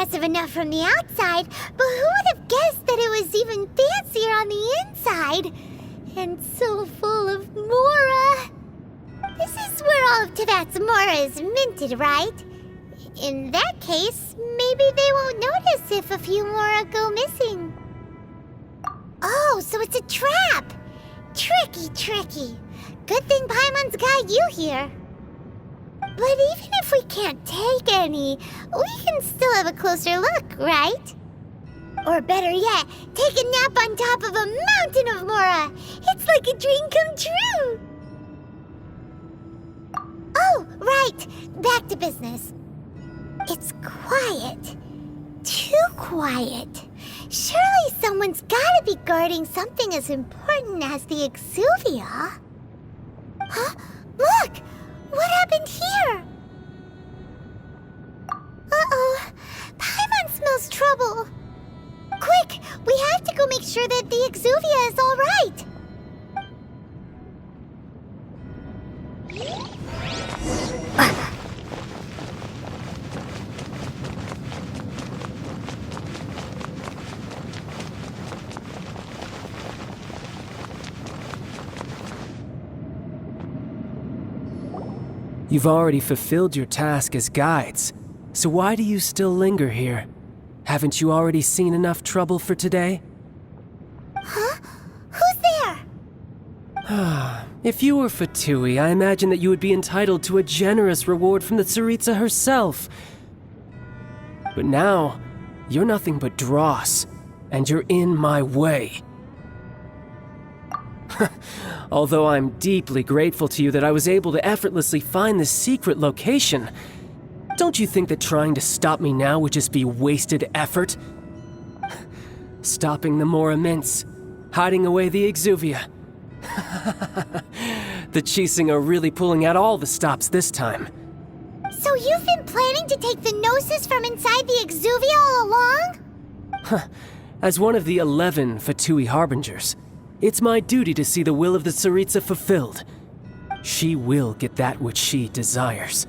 impressive enough from the outside, but who would have guessed that it was even fancier on the inside? And so full of Mora. This is where all of Teyvat's Mora is minted, right? In that case, maybe they won't notice if a few Mora go missing. Oh, so it's a trap! Tricky, tricky. Good thing Paimon's got you here. But even if we can't take any, we can still have a closer look, right? Or better yet, take a nap on top of a mountain of Mora. It's like a dream come true. Oh, right. Back to business. It's quiet. Too quiet. Surely someone's gotta be guarding something as important as the Exuvia. Huh? Look! What happened here? Uh-oh. Paimon smells trouble. Quick! We have to go make sure that the Exuvia is all right. You've already fulfilled your task as guides, so why do you still linger here? Haven't you already seen enough trouble for today? Huh? Who's there? If you were Fatui, I imagine that you would be entitled to a generous reward from the Tsaritsa herself. But now, you're nothing but dross, and you're in my way. Although I'm deeply grateful to you that I was able to effortlessly find this secret location, don't you think that trying to stop me now would just be wasted effort? Stopping the Mora Mints, hiding away the Exuvia. The Chising are really pulling out all the stops this time. So you've been planning to take the Gnosis from inside the Exuvia all along? As one of the 11 Fatui Harbingers, it's my duty to see the will of the Tsaritsa fulfilled. She will get that which she desires.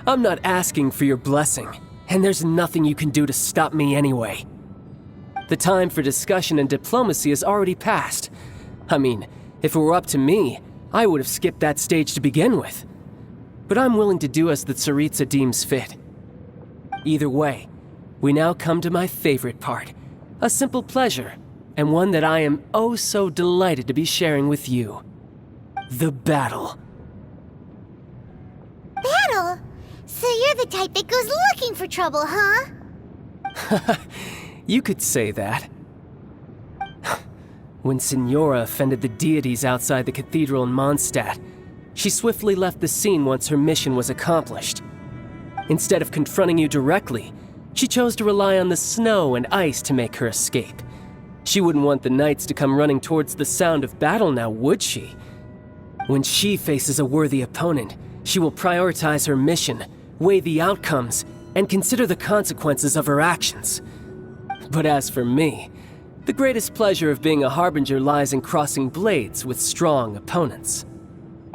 I'm not asking for your blessing, and there's nothing you can do to stop me anyway. The time for discussion and diplomacy has already passed. I mean, if it were up to me, I would have skipped that stage to begin with. But I'm willing to do as the Tsaritsa deems fit. Either way, we now come to my favorite part. A simple pleasure, and one that I am oh so delighted to be sharing with you. The battle. Battle? So you're the type that goes looking for trouble, huh? You could say that. When Signora offended the deities outside the cathedral in Mondstadt, she swiftly left the scene once her mission was accomplished. Instead of confronting you directly, she chose to rely on the snow and ice to make her escape. She wouldn't want the knights to come running towards the sound of battle now, would she? When she faces a worthy opponent, she will prioritize her mission, weigh the outcomes, and consider the consequences of her actions. But as for me, the greatest pleasure of being a harbinger lies in crossing blades with strong opponents.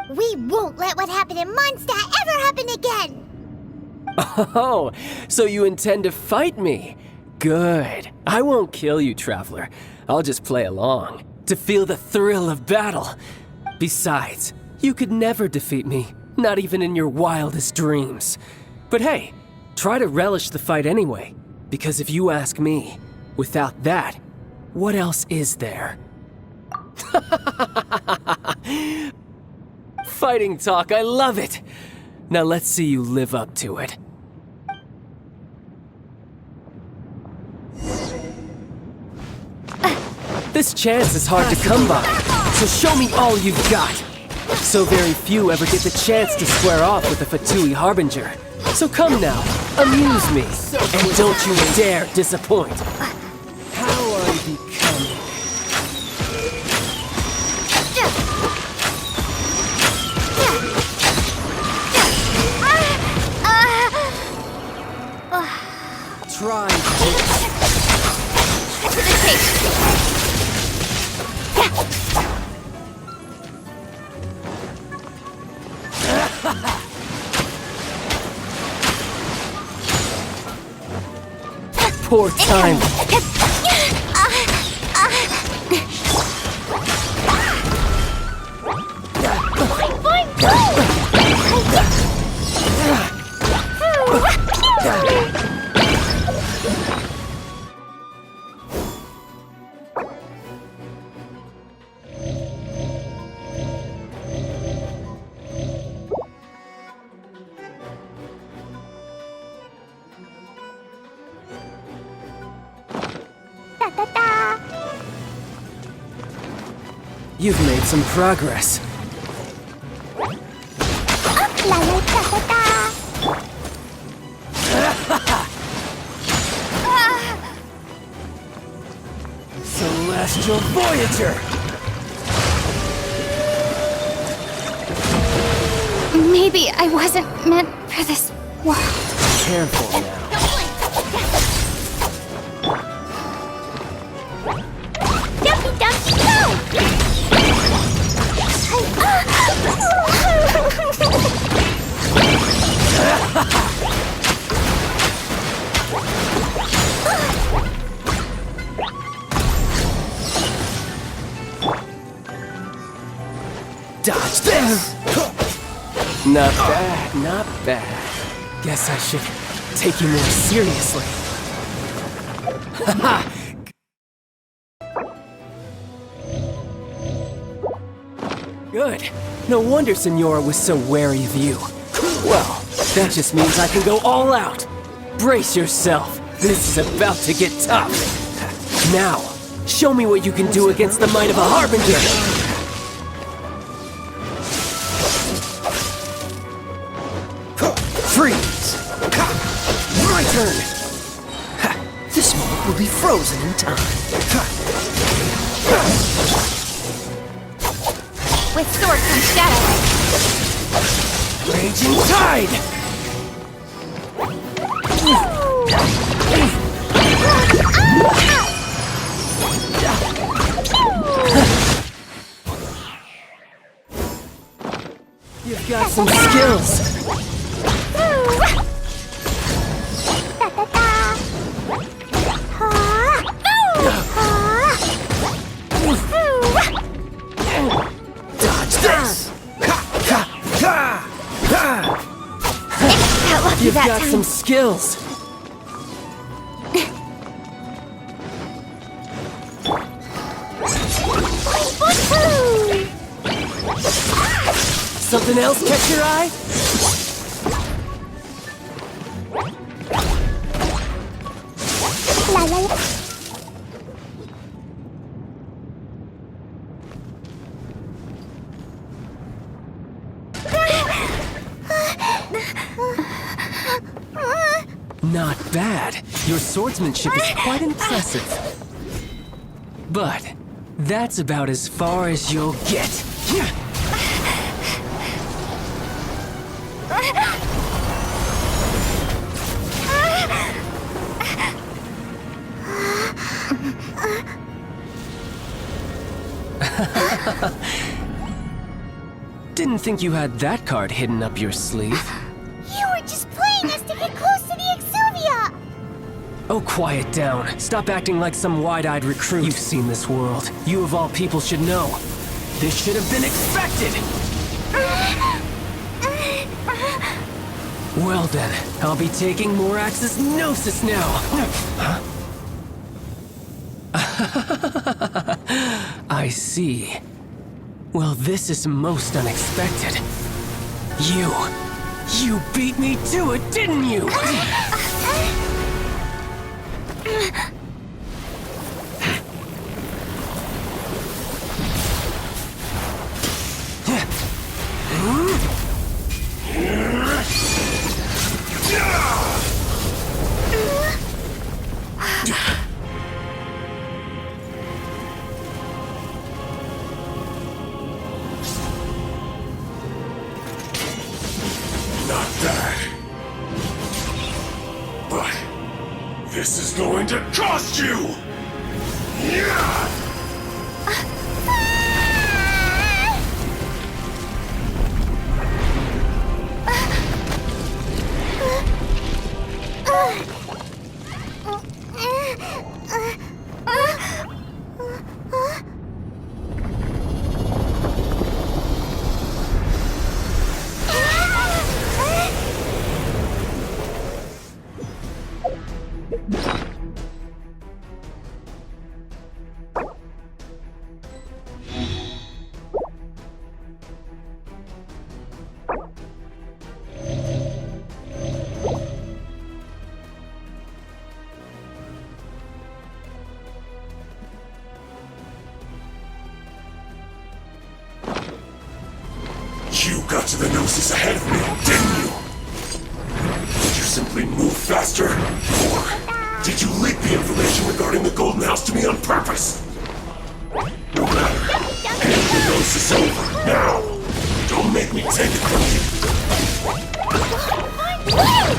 We won't let what happened in Mondstadt ever happen again! Oh, so you intend to fight me? Good. I won't kill you, Traveler. I'll just play along, to feel the thrill of battle. Besides, you could never defeat me, not even in your wildest dreams. But hey, try to relish the fight anyway, because if you ask me, without that, what else is there? Fighting talk, I love it! Now let's see you live up to it. This chance is hard to come by, so show me all you've got. So very few ever get the chance to square off with a Fatui Harbinger. So come now, amuse me, and don't you dare disappoint. How are you becoming? Try this. poor time. You've made some progress. La la da da da. Celestial Voyager! Maybe I wasn't meant for this world. Careful now. Dumpy Dumpy go! Dodge this! Not bad, not bad. Guess I should take you more seriously. Haha! Good. No wonder Senora was so wary of you. Well, that just means I can go all out. Brace yourself. This is about to get tough. Now, show me what you can do against the might of a Harbinger. Freeze! My turn! This moment will be frozen in time. With sword comes shadow. Raging Tide! You've got some skills. Dodge this! You've got some skills. Something else catch your eye? La la la. Not bad. Your swordsmanship is quite impressive. But that's about as far as you'll get. Didn't think you had that card hidden up your sleeve. You were just playing us to get close to the Exuvia! Oh, quiet down. Stop acting like some wide-eyed recruit. You've seen this world. You of all people should know. This should have been expected! Well then, I'll be taking Morax's Gnosis now! I see. Well, this is most unexpected. You beat me to it, didn't you? Not bad. But this is going to cost you! Yeah! You got to the Gnosis ahead of me, didn't you? Did you simply move faster? Or did you leak the information regarding the Golden House to me on purpose? No matter. Anything else is over, now! Don't make me take it from you!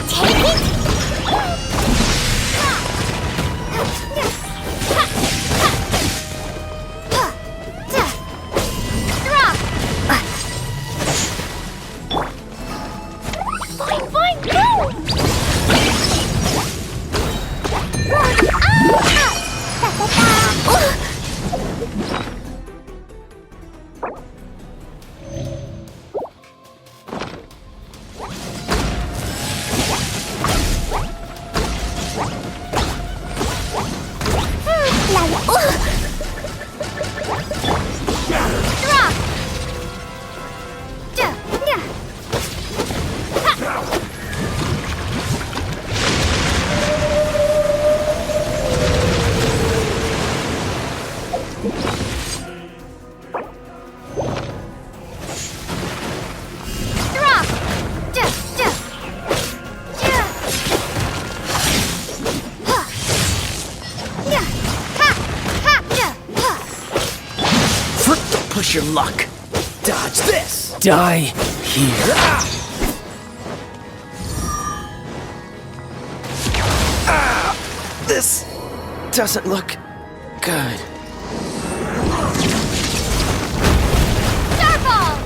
Take it? Fine, go! Push your luck. Dodge this. Die here. This doesn't look good. Starball!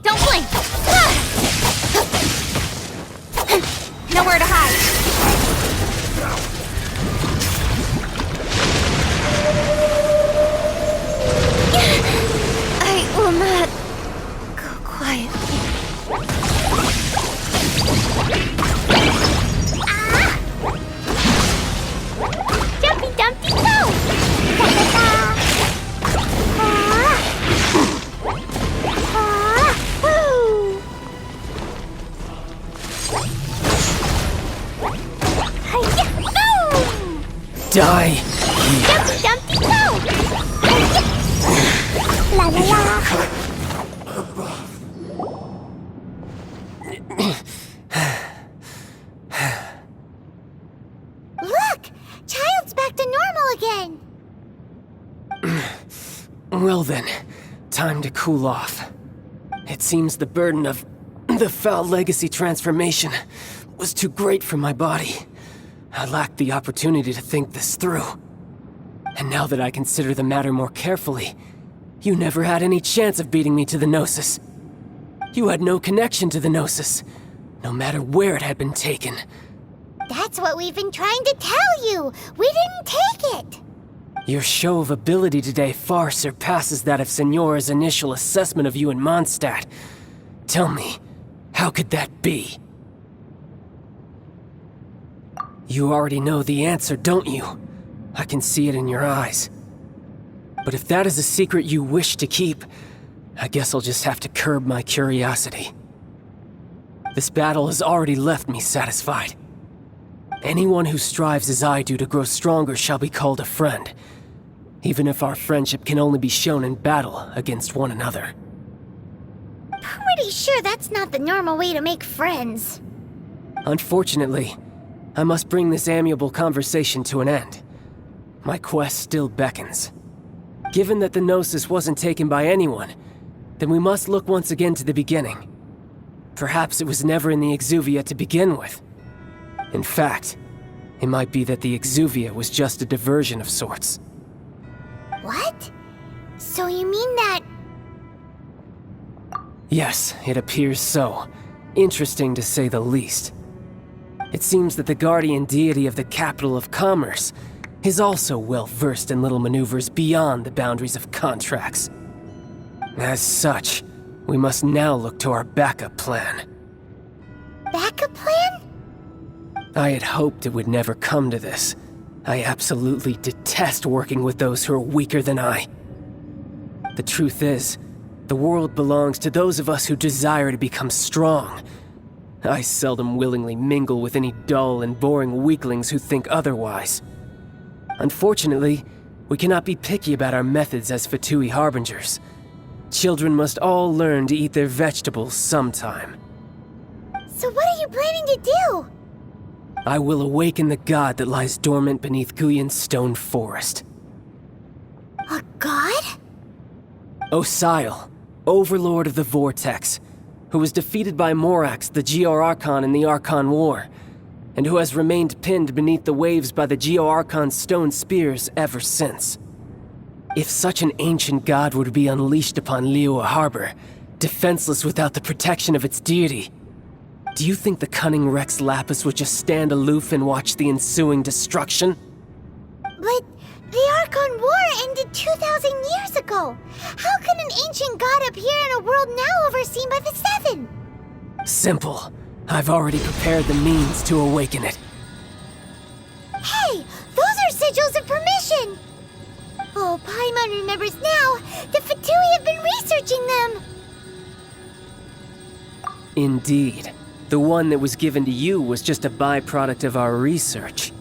Don't blink! Nowhere to hide. I will not go quietly. Jumpy Dumpty go! Die here. Dumpty Dumpty go! La la la! Look! Child's back to normal again! Well then, time to cool off. It seems the burden of the foul legacy transformation was too great for my body. I lacked the opportunity to think this through. And now that I consider the matter more carefully, you never had any chance of beating me to the Gnosis. You had no connection to the Gnosis, no matter where it had been taken. That's what we've been trying to tell you! We didn't take it! Your show of ability today far surpasses that of Signora's initial assessment of you in Mondstadt. Tell me, how could that be? You already know the answer, don't you? I can see it in your eyes. But if that is a secret you wish to keep, I guess I'll just have to curb my curiosity. This battle has already left me satisfied. Anyone who strives as I do to grow stronger shall be called a friend, even if our friendship can only be shown in battle against one another. Pretty sure that's not the normal way to make friends. Unfortunately, I must bring this amiable conversation to an end. My quest still beckons. Given that the Gnosis wasn't taken by anyone, then we must look once again to the beginning. Perhaps it was never in the Exuvia to begin with. In fact, it might be that the Exuvia was just a diversion of sorts. What? So you mean that... Yes, it appears so. Interesting to say the least. It seems that the guardian deity of the capital of commerce is also well versed in little maneuvers beyond the boundaries of contracts. As such, we must now look to our backup plan. Backup plan? I had hoped it would never come to this, I absolutely detest working with those who are weaker than I. The truth is, the world belongs to those of us who desire to become strong. I seldom willingly mingle with any dull and boring weaklings who think otherwise. Unfortunately, we cannot be picky about our methods as Fatui Harbingers. Children must all learn to eat their vegetables sometime. So what are you planning to do? I will awaken the god that lies dormant beneath Guyon's stone forest. A god? Osile, overlord of the Vortex, who was defeated by Morax, the Geo-Archon in the Archon War, and who has remained pinned beneath the waves by the Geo-Archon's stone spears ever since. If such an ancient god were to be unleashed upon Liyue Harbor, defenseless without the protection of its deity, do you think the cunning Rex Lapis would just stand aloof and watch the ensuing destruction? But the Archon War ended 2,000 years ago. How can an ancient god appear in a world now overseen by the Seven? Simple. I've already prepared the means to awaken it. Hey, those are sigils of permission! Oh, Paimon remembers now. The Fatui have been researching them. Indeed. The one that was given to you was just a byproduct of our research.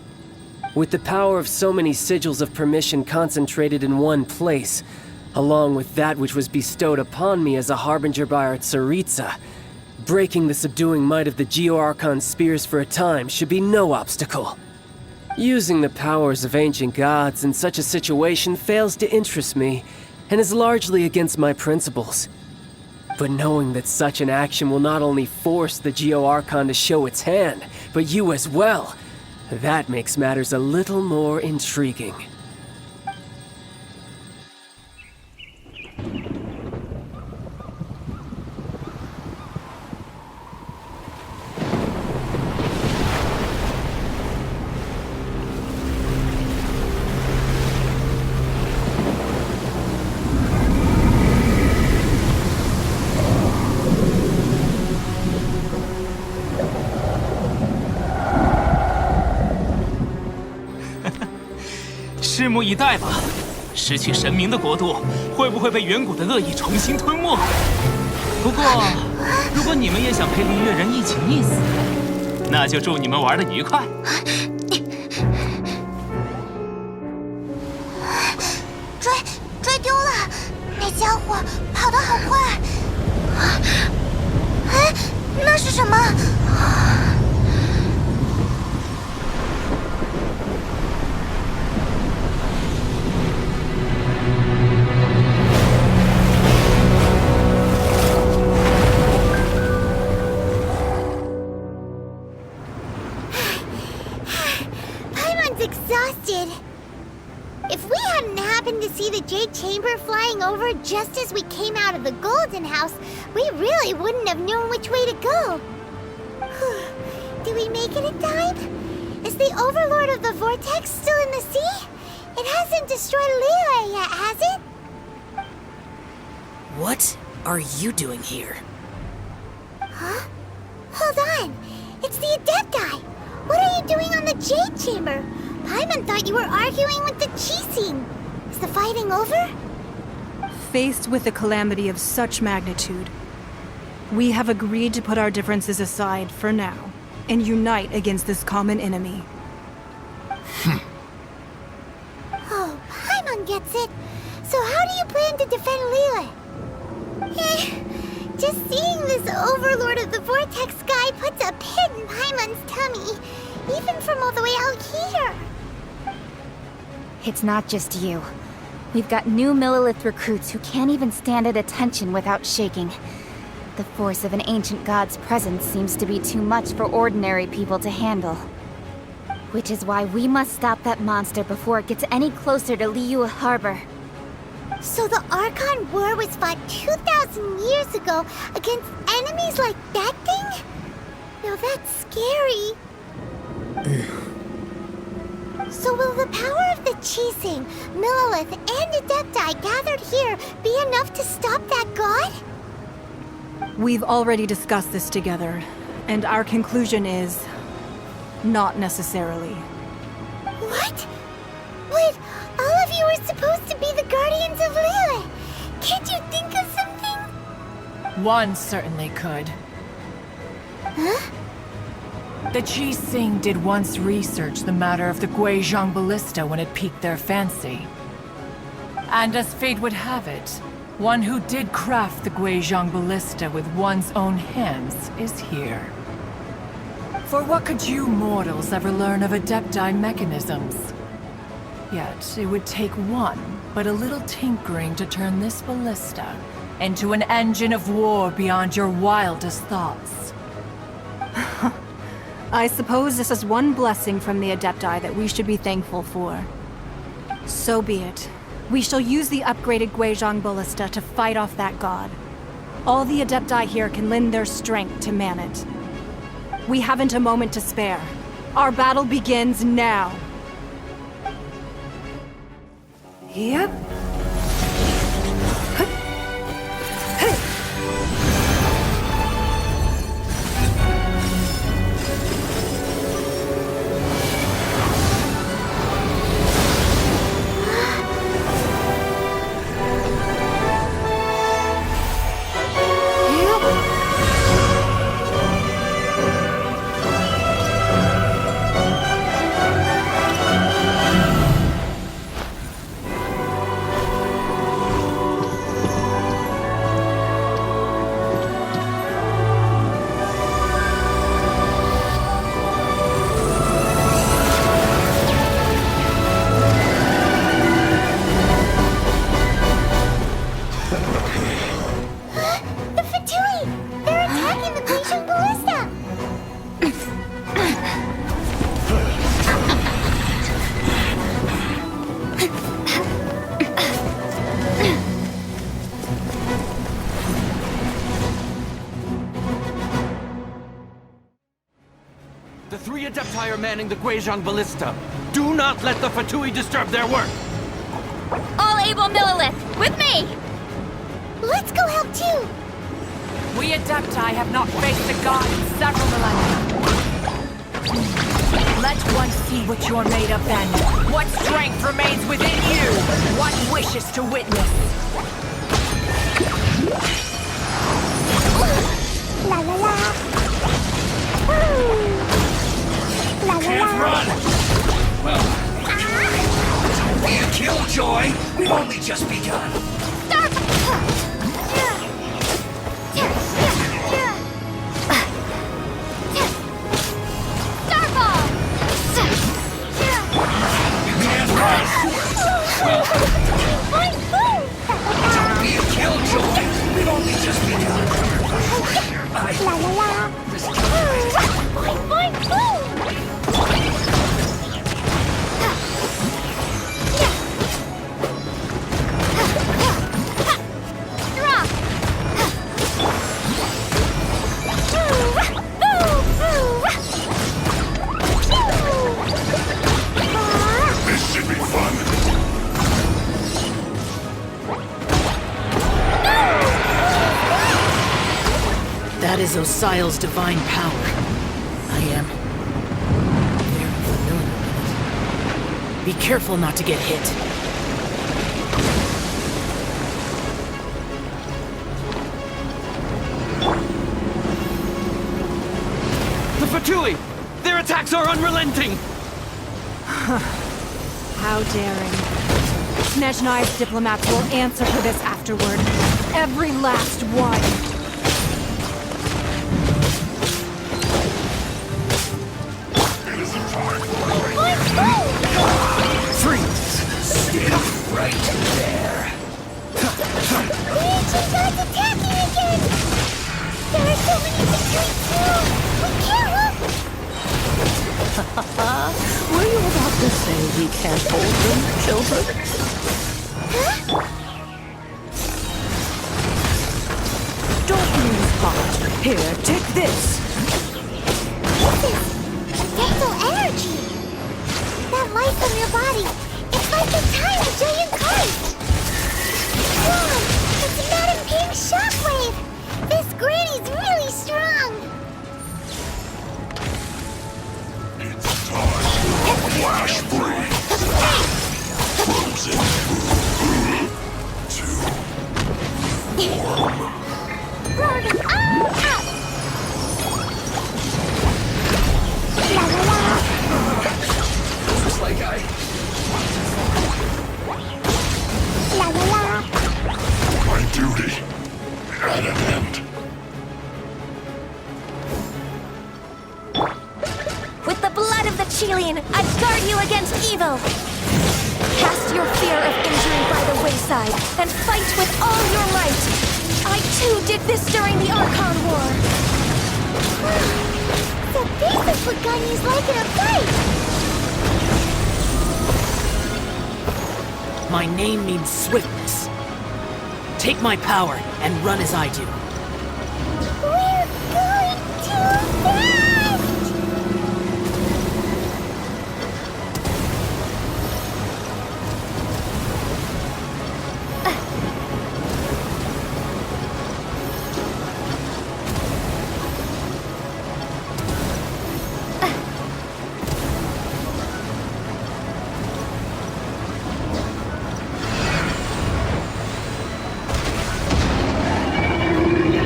With the power of so many sigils of permission concentrated in one place, along with that which was bestowed upon me as a harbinger by our Tsaritsa, breaking the subduing might of the Geo-Archon spears for a time should be no obstacle. Using the powers of ancient gods in such a situation fails to interest me, and is largely against my principles. But knowing that such an action will not only force the Geo-Archon to show its hand, but you as well, that makes matters a little more intriguing.拭目以待吧。失去神明的国度，会不会被远古的恶意重新吞没？不过，如果你们也想陪璃月人一起溺死，那就祝你们玩得愉快。追丢了，那家伙跑得好快。哎，那是什么？Exhausted. If we hadn't happened to see the Jade Chamber flying over just as we came out of the Golden House, we really wouldn't have known which way to go. Did we make it in time? Is the Overlord of the Vortex still in the sea? It hasn't destroyed Liyue yet, has it? What are you doing here? Huh? Hold on. It's the Adepti. What are you doing on the Jade Chamber? Paimon thought you were arguing with the Chising. Is the fighting over? Faced with a calamity of such magnitude, we have agreed to put our differences aside for now and unite against this common enemy. Oh, Paimon gets it. So how do you plan to defend Liyue? Just seeing this Overlord of the Vortex guy puts a pit in Paimon's tummy, even from all the way out here. It's not just you. We've got new Millilith recruits who can't even stand at attention without shaking. The force of an ancient god's presence seems to be too much for ordinary people to handle. Which is why we must stop that monster before it gets any closer to Liyue Harbor. So the Archon War was fought 2,000 years ago against enemies like that thing? Now that's scary. So will the power of the Chising, Millilith, and Adepti gathered here be enough to stop that god? We've already discussed this together, and our conclusion is... not necessarily. What? But all of you are supposed to be the guardians of Lilith. Can't you think of something? One certainly could. Huh? The Chi Sing did once research the matter of the Guizhong Ballista when it piqued their fancy. And as fate would have it, one who did craft the Guizhong Ballista with one's own hands is here. For what could you mortals ever learn of Adepti mechanisms? Yet, it would take one, but a little tinkering to turn this ballista into an engine of war beyond your wildest thoughts. I suppose this is one blessing from the Adepti that we should be thankful for. So be it. We shall use the upgraded Guizhong Ballista to fight off that god. All the Adepti here can lend their strength to man it. We haven't a moment to spare. Our battle begins now. Yep. The three Adepti are manning the Guizhong Ballista. Do not let the Fatui disturb their work! All able Millilith, with me! Let's go help too! We Adepti have not faced a god in several millennia. Let one see what you're made of then. What strength remains within you? What wishes to witness? La la la! Woo! La la Can't la! run! Well, don't be a killjoy! We've only just begun! Start! Starfall! You can't run! Well, don't be a killjoy! We've only just begun! La la la! Boing, boing! This should be fun! That is Osial's divine power. I am very familiar with it. Be careful not to get hit. The Fatui! Their attacks are unrelenting! How daring. Snezhnai's diplomats will answer for this afterward. Every last one. Freeze! Stand right there! Luigi God's attacking again! There are so many retreats too! We can't look! Were you about to say we can't hold them, children? Huh? Don't lose heart. Here, take this. This is dental energy! That light from your body, it's like the time of giant Christ! Whoa! It's Madame Ping's shockwave! This granny's really strong! It's time for Flash Freeze! chosen to form. La la la! Just like La la la! My duty at an end. With the blood of the Chilean, I guard you against evil! Cast your fear of injury by the wayside, and fight with all your might! I too did this during the Archon War! So this is what Ganyi's like in a fight! My name means swiftness. Take my power and run as I do. We're going too fast!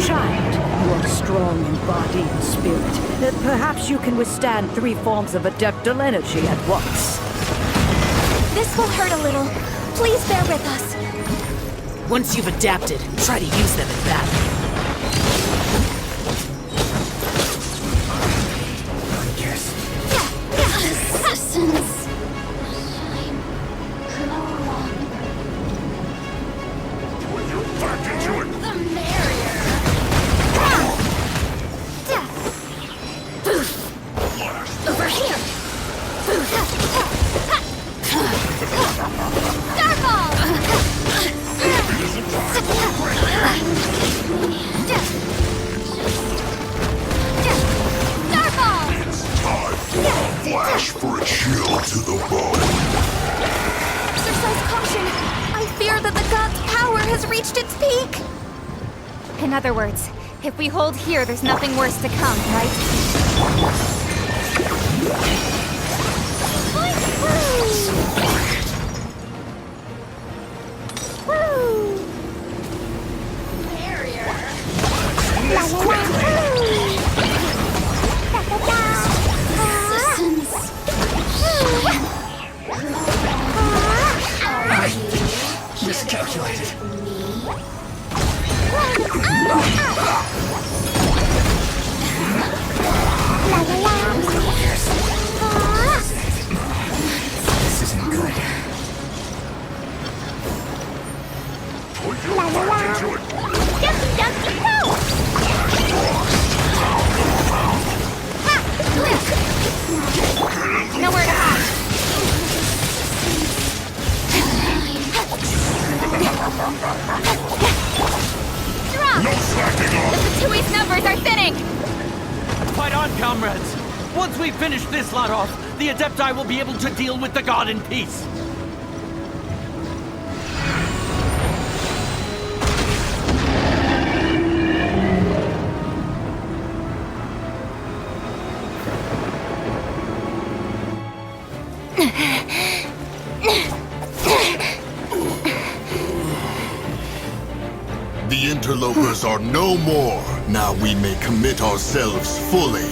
Child, you are strong in body and spirit. Perhaps you can withstand 3 forms of adeptal energy at once. This will hurt a little. Please bear with us. Once you've adapted, try to use them in battle. Assassins! When you're back into it, Over here! Starfall! Starfall! it's time for a flash for a chill to the bone. Exercise caution. I fear that the god's power has reached its peak. In other words, if we hold here, there's nothing worse to come, right? miscalculated. This isn't good. Put your back into it. Ducky, ducky, go! Nowhere to hide. Drop! No slacking off. Tui's numbers are thinning! Fight on, comrades! Once we finish this lot off, the Adepti will be able to deal with the god in peace. The interlopers are no more. Now we may commit ourselves fully.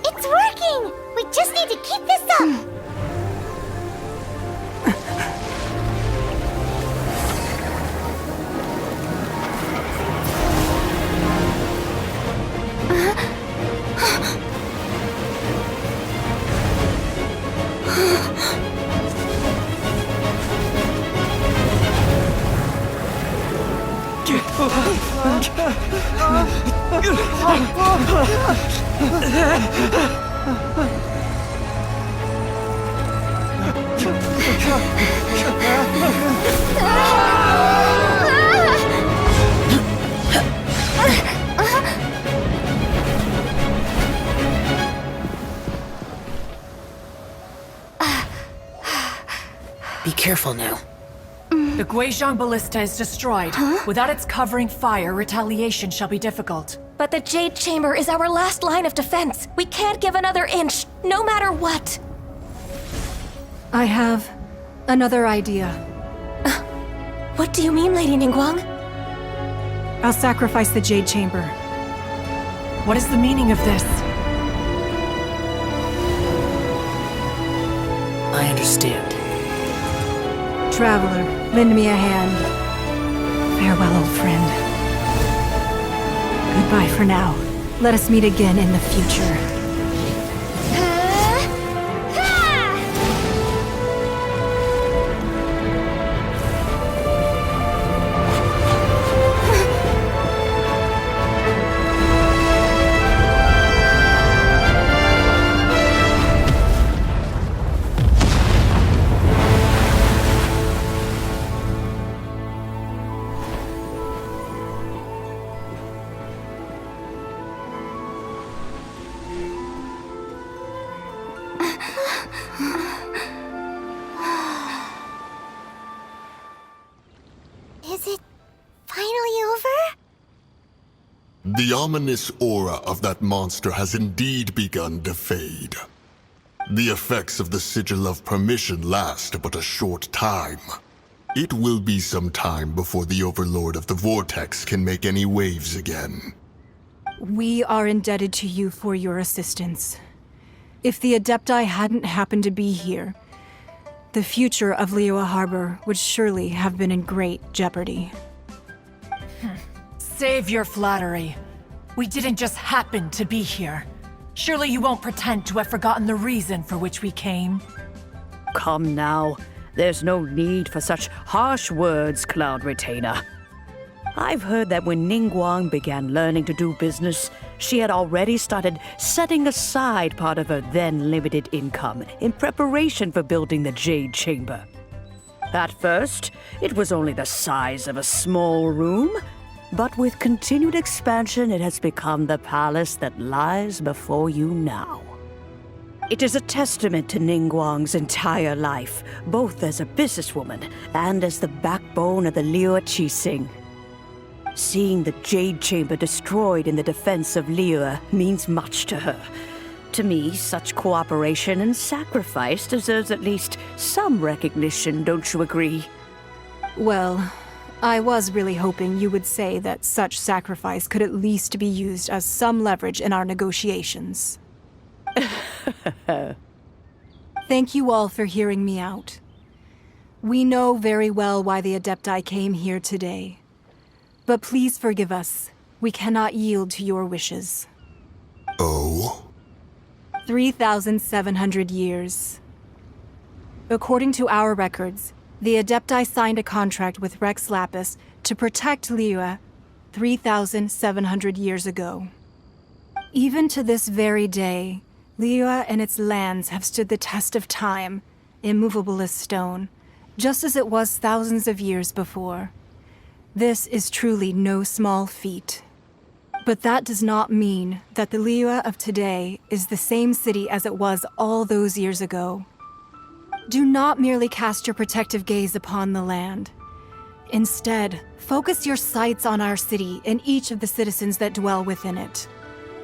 It's working! We just need to keep this up! Be careful now. The Guizhong Ballista is destroyed. Without its covering fire, retaliation shall be difficult. But the Jade Chamber is our last line of defense. We can't give another inch, no matter what. I have another idea. What do you mean, Lady Ningguang? I'll sacrifice the Jade Chamber. What is the meaning of this? I understand. Traveler, lend me a hand. Farewell, old friend. Goodbye for now. Let us meet again in the future. Is it finally over? The ominous aura of that monster has indeed begun to fade. The effects of the Sigil of Permission last but a short time. It will be some time before the Overlord of the Vortex can make any waves again. We are indebted to you for your assistance. If the Adepti hadn't happened to be here, the future of Liyue Harbor would surely have been in great jeopardy. Save your flattery. We didn't just happen to be here. Surely you won't pretend to have forgotten the reason for which we came. Come now. There's no need for such harsh words, Cloud Retainer. I've heard that when Ningguang began learning to do business, she had already started setting aside part of her then limited income in preparation for building the Jade Chamber. At first, it was only the size of a small room, but with continued expansion, it has become the palace that lies before you now. It is a testament to Ningguang's entire life, both as a businesswoman and as the backbone of the Liyue Qixing. Seeing the Jade Chamber destroyed in the defense of Liyue means much to her. To me, such cooperation and sacrifice deserves at least some recognition, don't you agree? Well, I was really hoping you would say that such sacrifice could at least be used as some leverage in our negotiations. Thank you all for hearing me out. We know very well why the Adepti came here today. But please forgive us. We cannot yield to your wishes. Oh? 3,700 years. According to our records, the Adepti signed a contract with Rex Lapis to protect Liyue 3,700 years ago. Even to this very day, Liyue and its lands have stood the test of time, immovable as stone, just as it was thousands of years before. This is truly no small feat. But that does not mean that the Liyue of today is the same city as it was all those years ago. Do not merely cast your protective gaze upon the land. Instead, focus your sights on our city and each of the citizens that dwell within it.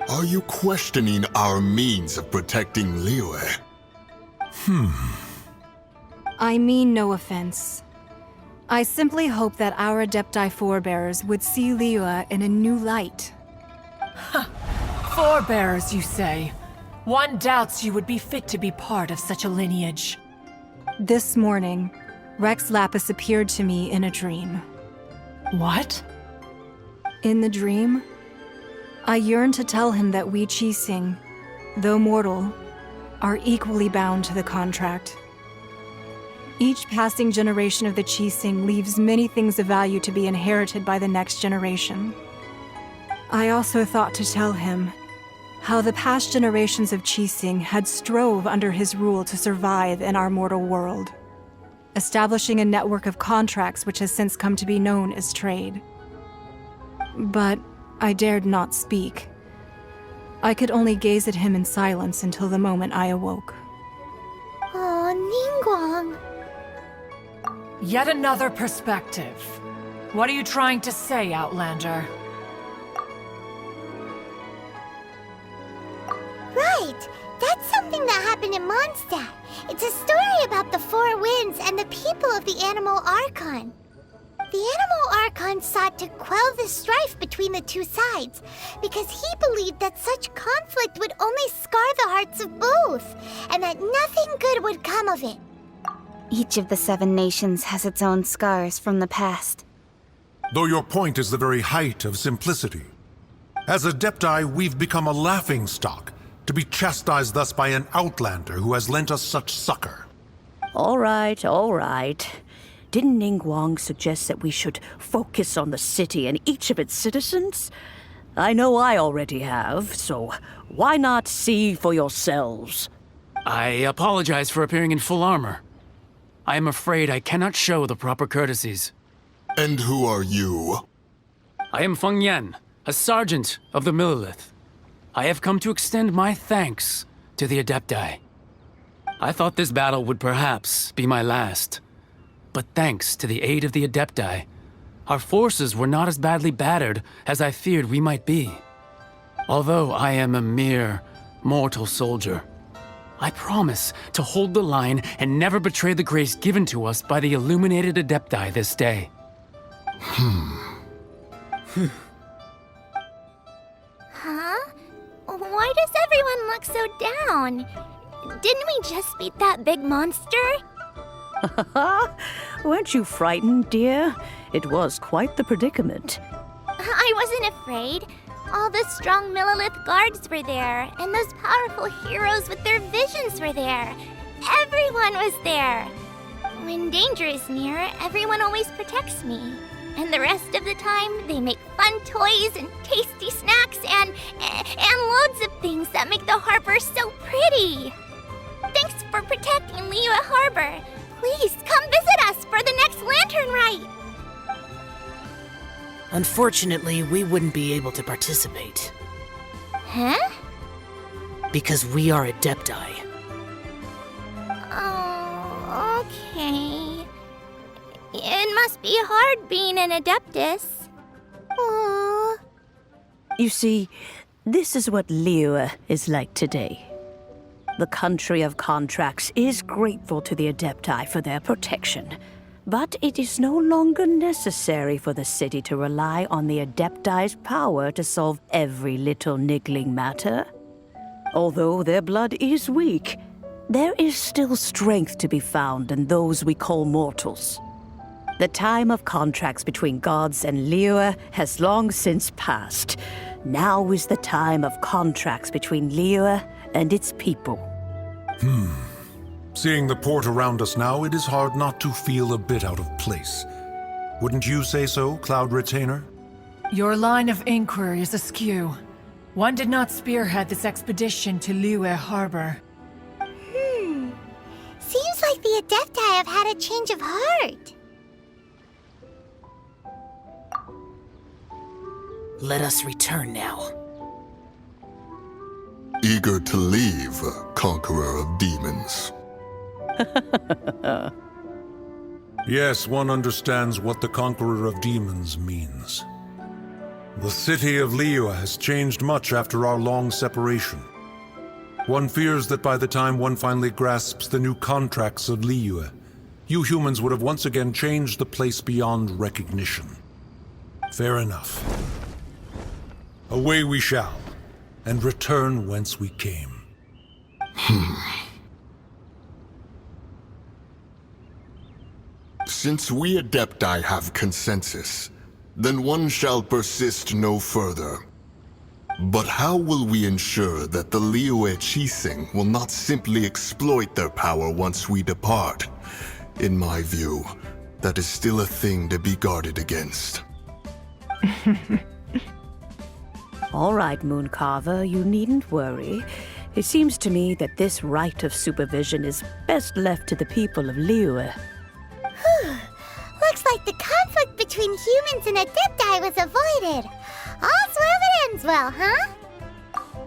Are you questioning our means of protecting Liyue? I mean no offense. I simply hope that our Adepti forebears would see Liyue in a new light. Forebears, you say? One doubts you would be fit to be part of such a lineage. This morning, Rex Lapis appeared to me in a dream. What? In the dream, I yearned to tell him that we Qixing, though mortal, are equally bound to the contract. Each passing generation of the Qixing leaves many things of value to be inherited by the next generation. I also thought to tell him how the past generations of Qixing had strove under his rule to survive in our mortal world, establishing a network of contracts which has since come to be known as trade. But I dared not speak. I could only gaze at him in silence until the moment I awoke. Oh, Ningguang. Yet another perspective. What are you trying to say, Outlander? Right! That's something that happened in Mondstadt. It's a story about the Four Winds and the people of the Animal Archon. The Animal Archon sought to quell the strife between the two sides, because he believed that such conflict would only scar the hearts of both, and that nothing good would come of it. Each of the 7 nations has its own scars from the past. Though your point is the very height of simplicity. As Adepti, we've become a laughingstock, to be chastised thus by an outlander who has lent us such succor. All right, all right. Didn't Ningguang suggest that we should focus on the city and each of its citizens? I know I already have, so why not see for yourselves? I apologize for appearing in full armor. I am afraid I cannot show the proper courtesies. And who are you? I am Feng Yan, a sergeant of the Millelith. I have come to extend my thanks to the Adepti. I thought this battle would perhaps be my last. But thanks to the aid of the Adepti, our forces were not as badly battered as I feared we might be. Although I am a mere mortal soldier, I promise to hold the line and never betray the grace given to us by the illuminated Adepti this day. Huh? Why does everyone look so down? Didn't we just beat that big monster? Weren't you frightened, dear? It was quite the predicament. I wasn't afraid. All the strong Millelith guards were there, and those powerful heroes with their visions were there. Everyone was there. When danger is near, everyone always protects me. And the rest of the time, they make fun toys and tasty snacks and loads of things that make the harbor so pretty. Thanks for protecting Liyue Harbor. Please come visit us for the next lantern rite. Unfortunately, we wouldn't be able to participate. Huh? Because we are Adepti. Oh, okay. It must be hard being an Adeptus. Aww. You see, this is what Liyue is like today. The country of contracts is grateful to the Adepti for their protection, but it is no longer necessary for the city to rely on the Adepti's power to solve every little niggling matter. Although their blood is weak, there is still strength to be found in those we call mortals. The time of contracts between gods and Liyue has long since passed. Now is the time of contracts between Liyue and its people. Seeing the port around us now, it is hard not to feel a bit out of place. Wouldn't you say so, Cloud Retainer? Your line of inquiry is askew. One did not spearhead this expedition to Liyue Harbor. Seems like the Adepti have had a change of heart. Let us return now. Eager to leave, Conqueror of Demons. Yes, one understands what the Conqueror of Demons means. The city of Liyue has changed much after our long separation. One fears that by the time one finally grasps the new contracts of Liyue, you humans would have once again changed the place beyond recognition. Fair enough. Away we shall, and return whence we came. Since we Adepti have consensus, then one shall persist no further. But how will we ensure that the Liyue Qixing will not simply exploit their power once we depart? In my view, that is still a thing to be guarded against. All right, Mooncarver, you needn't worry. It seems to me that this right of supervision is best left to the people of Liyue. Looks like the conflict between humans and Adepti was avoided. All's well that ends well, huh?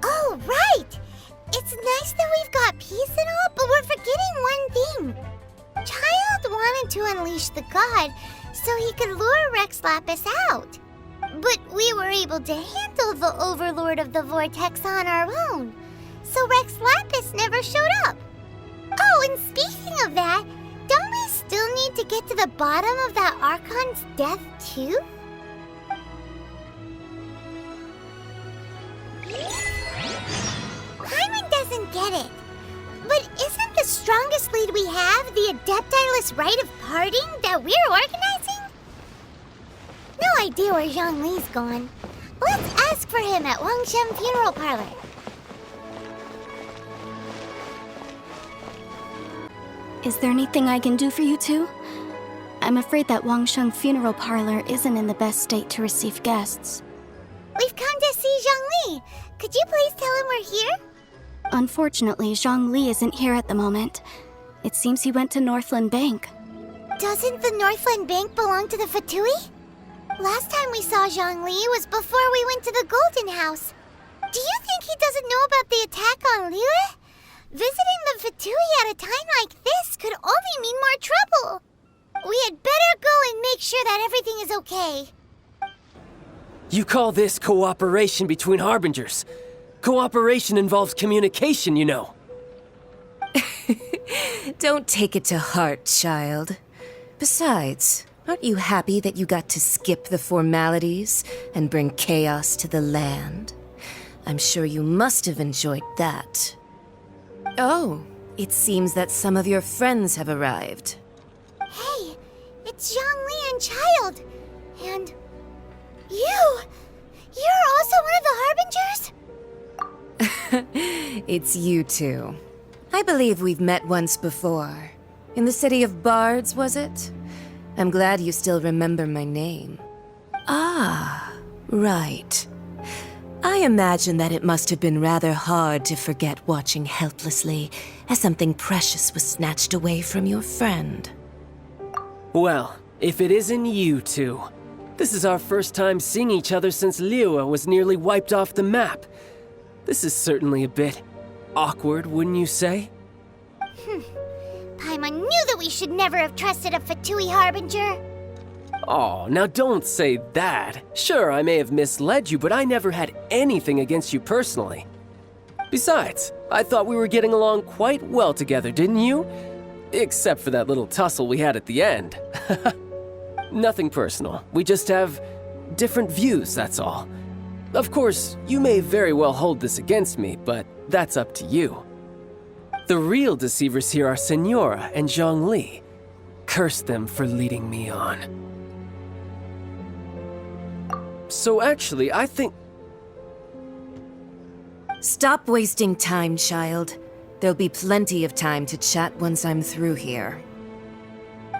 Oh, right! It's nice that we've got peace and all, but we're forgetting one thing. Child wanted to unleash the god so he could lure Rex Lapis out. But we were able to handle the Overlord of the Vortex on our own, so Rex Lapis never showed up. Oh, and speaking of that, don't we still need to get to the bottom of that Archon's death too? Paimon doesn't get it. But isn't the strongest lead we have the Adeptiless Rite of Parting that we're organizing? No idea where Zhongli's gone. Let's ask for him at Wangshem Funeral Parlor. Is there anything I can do for you two? I'm afraid that Wangsheng Funeral Parlor isn't in the best state to receive guests. We've come to see Zhongli. Could you please tell him we're here? Unfortunately, Zhongli isn't here at the moment. It seems he went to Northland Bank. Doesn't the Northland Bank belong to the Fatui? Last time we saw Zhongli was before we went to the Golden House. Do you think he doesn't know about the attack on Liyue? Visiting the Fatui at a time like this could only mean more trouble. We had better go and make sure that everything is okay. You call this cooperation between Harbingers? Cooperation involves communication, you know. Don't take it to heart, child. Besides, aren't you happy that you got to skip the formalities and bring chaos to the land? I'm sure you must have enjoyed that. Oh, it seems that some of your friends have arrived. Hey, it's Zhongli and Child. And you! You're also one of the Harbingers? It's you two. I believe we've met once before. In the city of Bards, was it? I'm glad you still remember my name. Ah, right. I imagine that it must have been rather hard to forget watching helplessly as something precious was snatched away from your friend. Well, if it isn't you two. This is our first time seeing each other since Liyue was nearly wiped off the map. This is certainly a bit awkward, wouldn't you say? Paimon knew that we should never have trusted a Fatui Harbinger. Oh, now don't say that. Sure, I may have misled you, but I never had anything against you personally. Besides, I thought we were getting along quite well together, didn't you? Except for that little tussle we had at the end. Nothing personal. We just have different views, that's all. Of course, you may very well hold this against me, but that's up to you. The real deceivers here are Senora and Zhongli. Curse them for leading me on. So actually, I think... Stop wasting time, child. There'll be plenty of time to chat once I'm through here.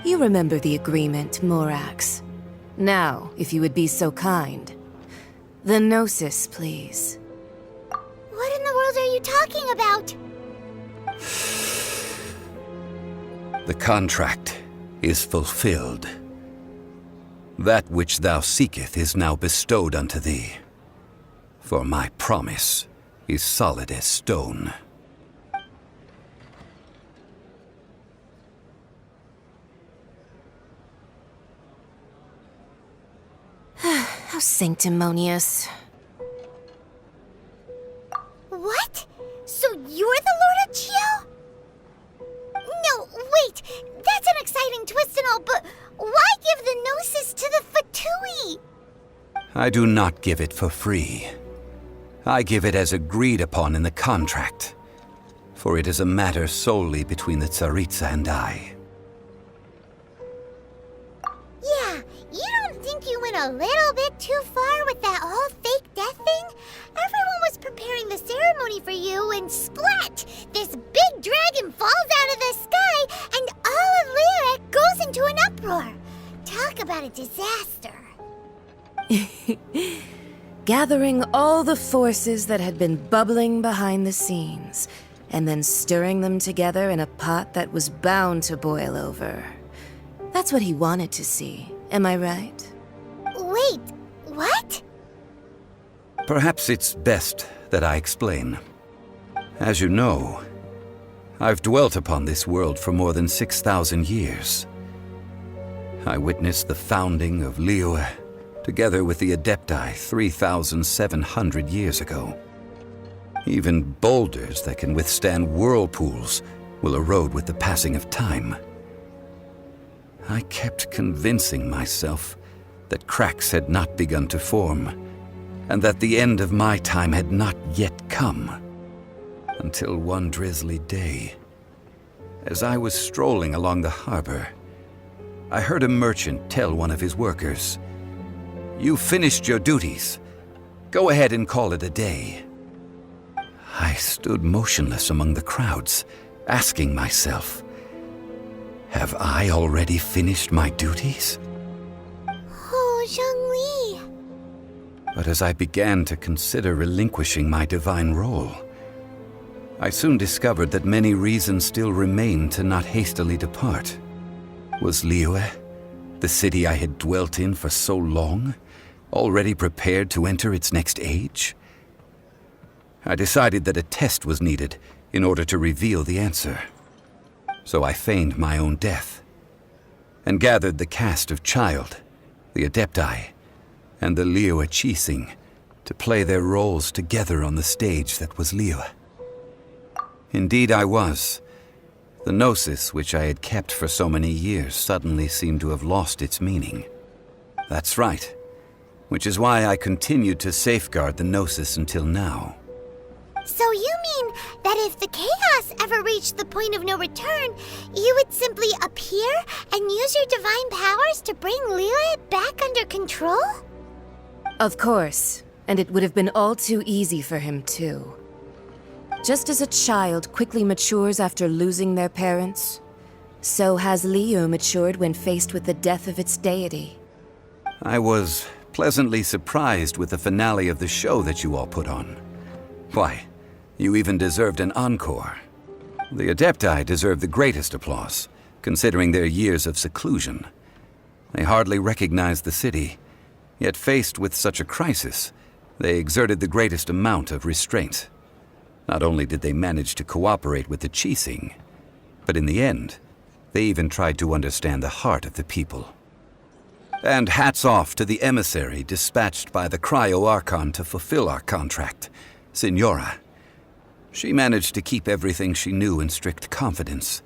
You remember the agreement, Morax. Now, if you would be so kind. The Gnosis, please. What in the world are you talking about? The contract is fulfilled. That which thou seeketh is now bestowed unto thee. For my promise is solid as stone. How sanctimonious. What? So you're the Lord of Chio? No, wait! That's an exciting twist and all, but why give the Gnosis to the Fatui? I do not give it for free. I give it as agreed upon in the contract, for it is a matter solely between the Tsaritsa and I. Yeah, you don't think you went a little bit too far with that whole fake death thing? Everyone was preparing the ceremony for you, and splat! This big dragon falls out of the sky, and all of Liyue goes into an uproar. Talk about a disaster. Gathering all the forces that had been bubbling behind the scenes, and then stirring them together in a pot that was bound to boil over. That's what he wanted to see, am I right? Wait, what? Perhaps it's best that I explain. As you know, I've dwelt upon this world for more than 6,000 years, I witnessed the founding of Liyue, together with the Adepti 3,700 years ago. Even boulders that can withstand whirlpools will erode with the passing of time. I kept convincing myself that cracks had not begun to form, and that the end of my time had not yet come. Until one drizzly day, as I was strolling along the harbor, I heard a merchant tell one of his workers, "You finished your duties. Go ahead and call it a day." I stood motionless among the crowds, asking myself, have I already finished my duties? Oh, Zhongli. But as I began to consider relinquishing my divine role, I soon discovered that many reasons still remained to not hastily depart. Was Liyue, the city I had dwelt in for so long, already prepared to enter its next age? I decided that a test was needed in order to reveal the answer. So I feigned my own death, and gathered the cast of Childe, the Adepti, and the Liyue Qixing to play their roles together on the stage that was Liyue. Indeed I was. The gnosis which I had kept for so many years suddenly seemed to have lost its meaning. That's right, which is why I continued to safeguard the gnosis until now. So you mean that if the chaos ever reached the point of no return, you would simply appear and use your divine powers to bring Liyue back under control? Of course, and it would have been all too easy for him too. Just as a child quickly matures after losing their parents, so has Liyue matured when faced with the death of its deity. I was pleasantly surprised with the finale of the show that you all put on. Why, you even deserved an encore. The Adepti deserve the greatest applause, considering their years of seclusion. They hardly recognized the city, yet faced with such a crisis, they exerted the greatest amount of restraint. Not only did they manage to cooperate with the Qixing, but in the end, they even tried to understand the heart of the people. And hats off to the emissary dispatched by the Cryo-Archon to fulfill our contract, Signora. She managed to keep everything she knew in strict confidence,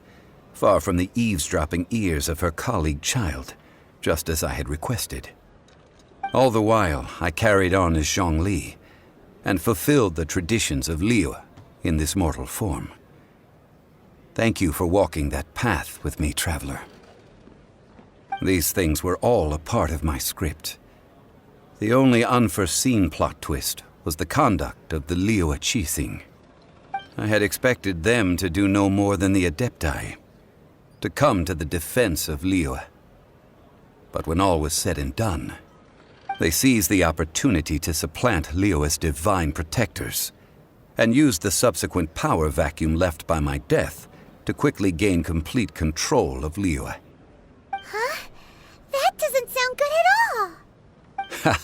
far from the eavesdropping ears of her colleague Childe, just as I had requested. All the while, I carried on as Zhongli, and fulfilled the traditions of Liyue in this mortal form. Thank you for walking that path with me, traveler. These things were all a part of my script. The only unforeseen plot twist was the conduct of the Liyue Qixing. I had expected them to do no more than the Adepti, to come to the defense of Liyue. But when all was said and done, they seized the opportunity to supplant Liyue's divine protectors, and used the subsequent power vacuum left by my death to quickly gain complete control of Liyue. Huh? That doesn't sound good at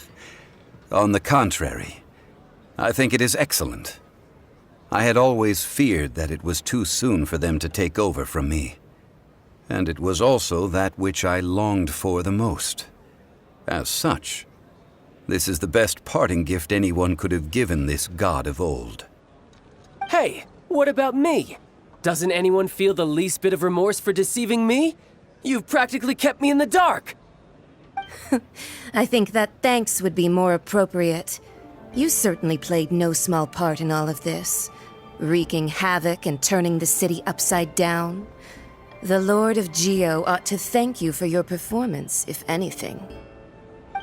all! On the contrary, I think it is excellent. I had always feared that it was too soon for them to take over from me, and it was also that which I longed for the most. As such, this is the best parting gift anyone could have given this god of old. Hey, what about me? Doesn't anyone feel the least bit of remorse for deceiving me? You've practically kept me in the dark! I think that thanks would be more appropriate. You certainly played no small part in all of this, wreaking havoc and turning the city upside down. The Lord of Geo ought to thank you for your performance, if anything.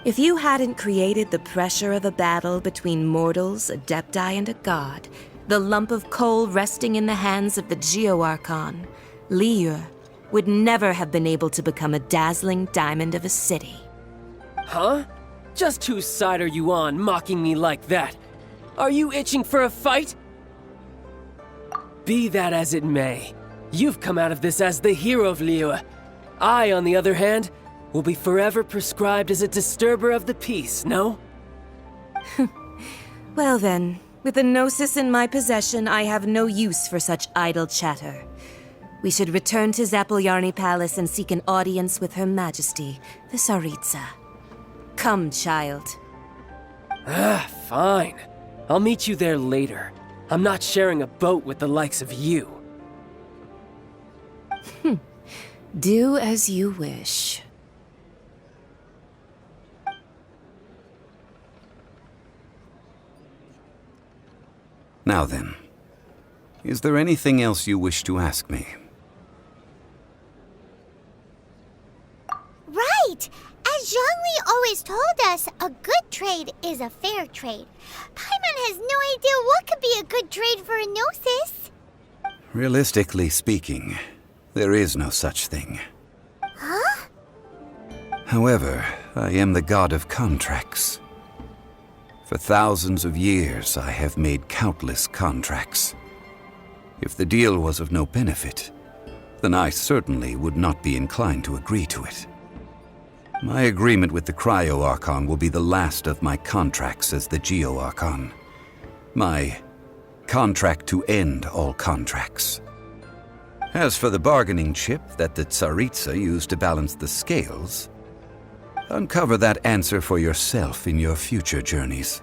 If you hadn't created the pressure of a battle between mortals, Adepti, and a god, the lump of coal resting in the hands of the Geo-Archon, Liyue, would never have been able to become a dazzling diamond of a city. Huh? Just whose side are you on, mocking me like that? Are you itching for a fight? Be that as it may, you've come out of this as the hero of Liyue. I, on the other hand, will be forever prescribed as a disturber of the peace, no? Well then, with the Gnosis in my possession, I have no use for such idle chatter. We should return to Zapolyarny Palace and seek an audience with Her Majesty, the Tsaritsa. Come, child. Fine. I'll meet you there later. I'm not sharing a boat with the likes of you. Do as you wish. Now then, is there anything else you wish to ask me? Right! As Zhongli always told us, a good trade is a fair trade. Paimon has no idea what could be a good trade for Enosis. Realistically speaking, there is no such thing. Huh? However, I am the god of contracts. For thousands of years, I have made countless contracts. If the deal was of no benefit, then I certainly would not be inclined to agree to it. My agreement with the Cryo-Archon will be the last of my contracts as the Geo-Archon. My contract to end all contracts. As for the bargaining chip that the Tsaritsa used to balance the scales, uncover that answer for yourself in your future journeys.